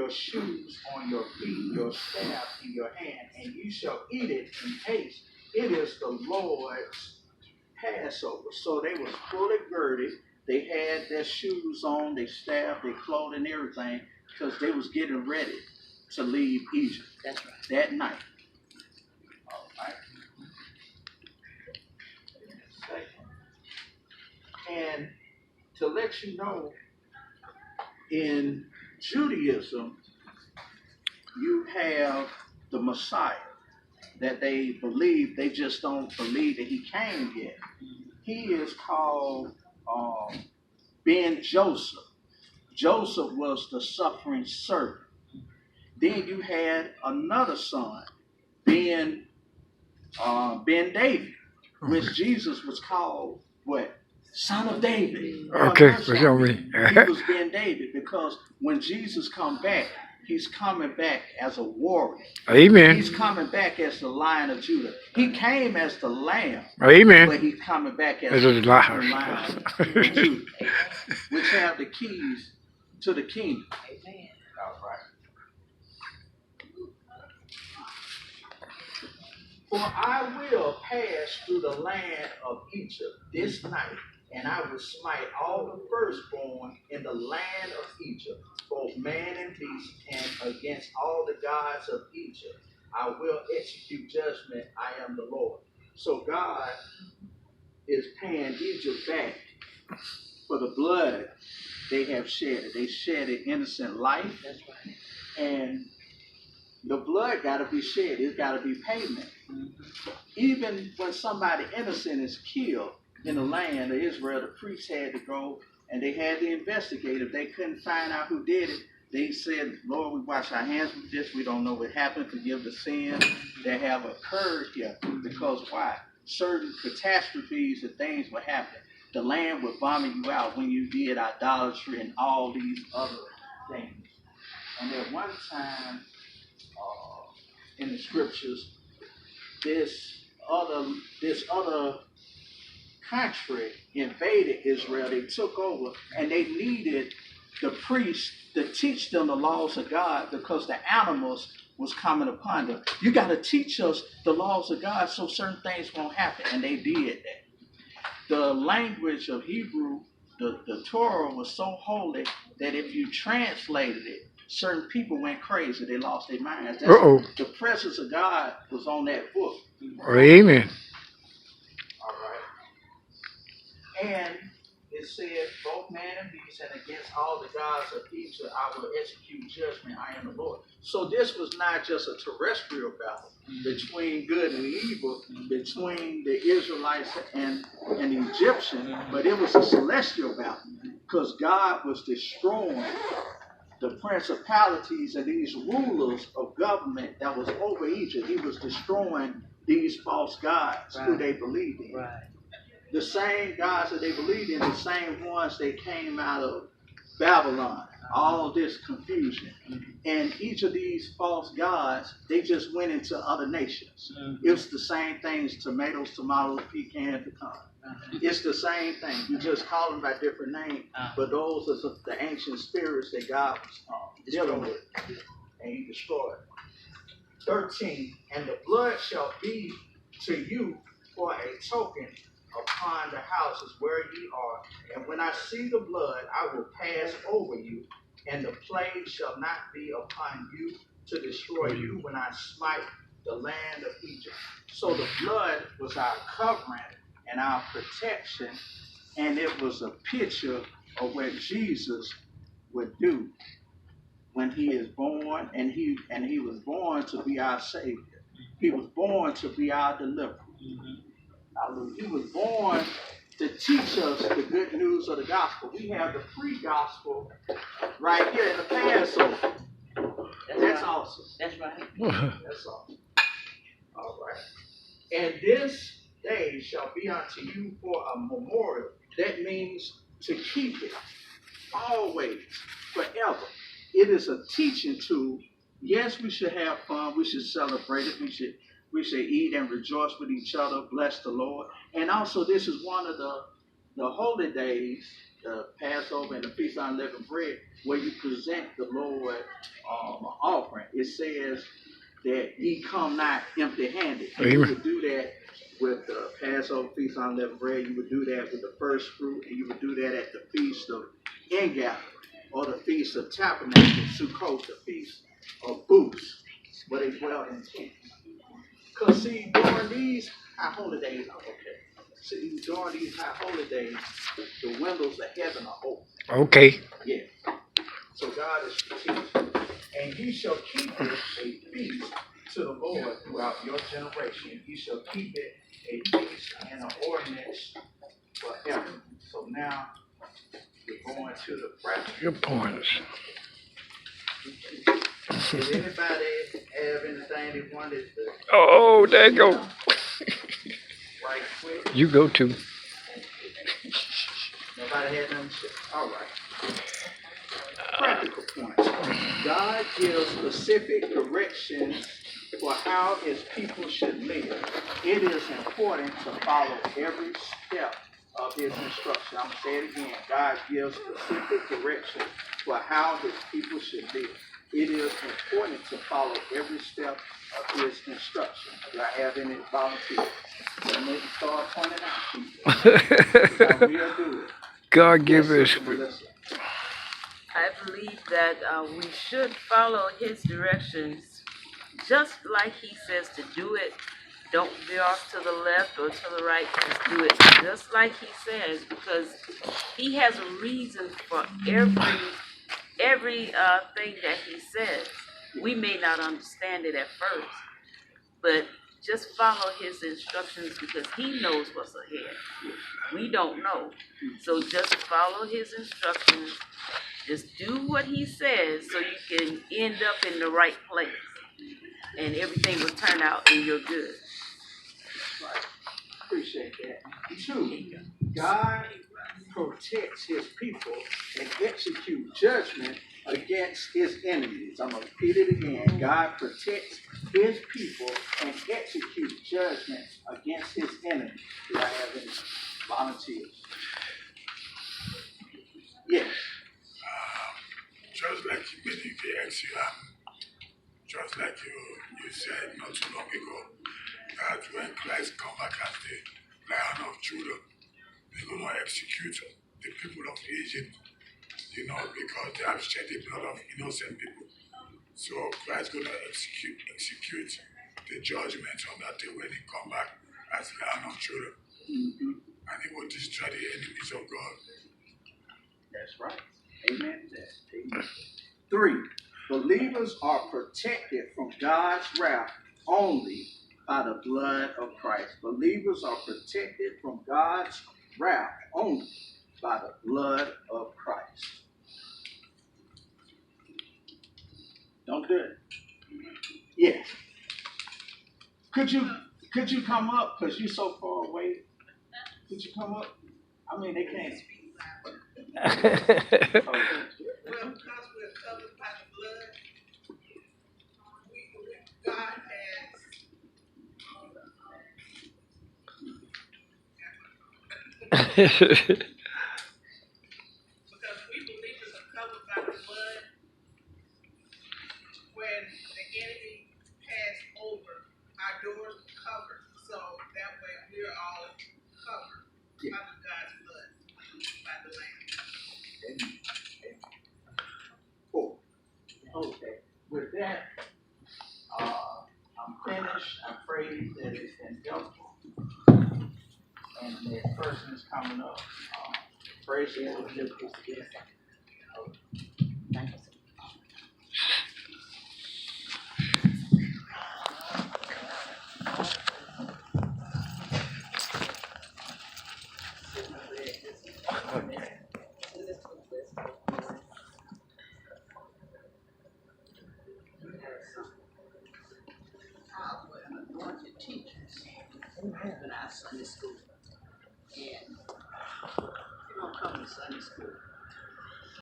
your shoes on your feet, your staff in your hand, and you shall eat it in haste. It is the Lord's Passover. So they was fully girded. They had their shoes on, their staff, their clothing, everything, because they was getting ready to leave Egypt. That's right. That night. All right. And to let you know, in Judaism, you have the Messiah that they believe. They just don't believe that he came yet. He is called Ben Joseph. Joseph was the suffering servant. Then you had another son, Ben David, which Jesus was called what? Son of David. Okay, for sure. He was Ben David because when Jesus come back, he's coming back as a warrior. Amen. He's coming back as the Lion of Judah. He came as the Lamb. Amen. But he's coming back as the Lion of Judah, which have the keys to the kingdom. Amen. All right. For I will pass through the land of Egypt this night, and I will smite all the firstborn in the land of Egypt, both man and beast, and against all the gods of Egypt I will execute judgment. I am the Lord. So God is paying Egypt back for the blood they have shed. They shed an innocent life. That's right. And the blood got to be shed. It's got to be payment. Mm-hmm. Even when somebody innocent is killed in the land of Israel, the priests had to go and they had to investigate. If they couldn't find out who did it, they said, Lord, we wash our hands with this. We don't know what happened. Forgive the sins that have occurred here. Because why? Certain catastrophes and things would happen. The land would vomit you out when you did idolatry and all these other things. And at one time in the scriptures, this other country invaded Israel. They took over, and they needed the priests to teach them the laws of God because the animals was coming upon them. You got to teach us the laws of God so certain things won't happen, and they did that. The language of Hebrew, the Torah was so holy that if you translated it, certain people went crazy. They lost their minds. The presence of God was on that book. Amen. All right. And it said, both man and beast, and against all the gods of Egypt, I will execute judgment. I am the Lord. So this was not just a terrestrial battle between good and evil, between the Israelites and the Egyptians, but it was a celestial battle because God was destroying the principalities and these rulers of government that was over Egypt. He was destroying these false gods who they believed in. Right. The same gods that they believed in, the same ones that came out of Babylon. All this confusion. And each of these false gods, they just went into other nations. It's the same things, tomatoes, pecan, pecan. It's the same thing. You just call them by different names, but those are the ancient spirits that God was dealing with, and he destroyed. 13, and the blood shall be to you for a token upon the houses where ye are. And when I see the blood, I will pass over you, and the plague shall not be upon you to destroy you when I smite the land of Egypt. So the blood was our covering and our protection, and it was a picture of what Jesus would do when he is born, and he was born to be our Savior. He was born to be our deliverer. He was born to teach us the good news of the gospel. We have the pre-gospel right here in the Passover. That's awesome. That's right. That's awesome. All right. And this day shall be unto you for a memorial. That means to keep it always, forever. It is a teaching tool. Yes, we should have fun. We should celebrate it. We should eat and rejoice with each other. Bless the Lord. And also, this is one of the holy days, the Passover and the Feast of Unleavened Bread, where you present the Lord it says that ye come not empty-handed. You Amen. would do that with the Passover feast on unleavened bread. You would do that with the first fruit, and you would do that at the feast of Ingathering, or the feast of Tabernacles, Sukkot, the feast of Booths, where they dwell in tents. Because see, during these high holy days, see, during these high holy days, the windows of heaven are open. Okay. Yeah. So God is strategic. And ye shall keep it a feast to the Lord throughout your generation. Ye shall keep it a feast and an ordinance forever. So now we're going to the practice. Good points. Does anybody have anything they wanted to Oh, there you go. right quick? You go to. Nobody had nothing to say. All right. Practical points. God gives specific directions for how his people should live. It is important to follow every step of his instruction. I'm going to say it again. God gives specific directions for how his people should live. It is important to follow every step of his instruction. Do I have any volunteers? So maybe start pointing out people. I will do it. God give us. Sister Melissa. I believe that we should follow his directions just like he says to do it. Don't veer off to the left or to the right. Just do it just like he says, because he has a reason for every thing that he says. We may not understand it at first, but just follow his instructions because he knows what's ahead. We don't know. So just follow his instructions. Just do what he says so you can end up in the right place. And everything will turn out and you're good. Right. Appreciate that. Two, God protects his people and executes judgment against his enemies. I'm going to repeat it again. God protects his people and executes judgment against his enemies. Do I have any volunteers? Yes. Just like you made the just like you said not too long ago, that when Christ come back as the Lion of Judah, they're going to execute the people of Egypt, because they have shed the blood of innocent people. So Christ going to execute the judgment on that day when he come back as Lion of Judah. Mm-hmm. And he will destroy the enemies of God. That's right. Amen to that. Amen. 3, believers are protected from God's wrath only by the blood of Christ. Believers are protected from God's wrath only by the blood of Christ. Don't do it. Yes. Could you come up? Because you're so far away. Could you come up? I mean, they can't speak. Well, because we're covered by the blood, God has because we believers are covered by the blood. When the enemy passed over, our doors were covered, so that way we're all covered by God's blood, by the Lamb. Cool. Okay. With that, I'm finished. I pray that it's been helpful. And the person is coming up. Praise the Lord. Thank you. Anointed teachers in our Sunday school. And you don't come to Sunday school.